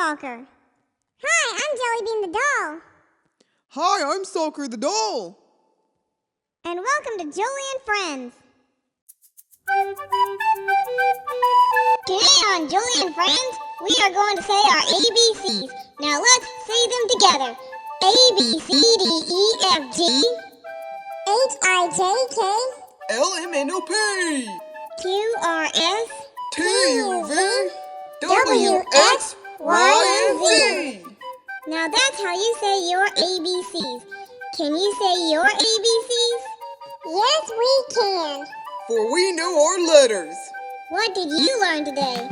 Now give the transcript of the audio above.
Stalker. Hi, I'm Jellybean the doll. Hi, I'm Stalker the doll. And welcome to Jolie and Friends. Today on Jolie and Friends, we are going to say our ABCs. Now let's say them together. A, B, C, D, E, F, G, H, I, J, K, L, M, N, O, P, Q, R, S, T, U, V, W, X, Y, and Z. Now that's how you say your ABCs. Can you say your ABCs? Yes, we can. For we know our letters. What did you learn today?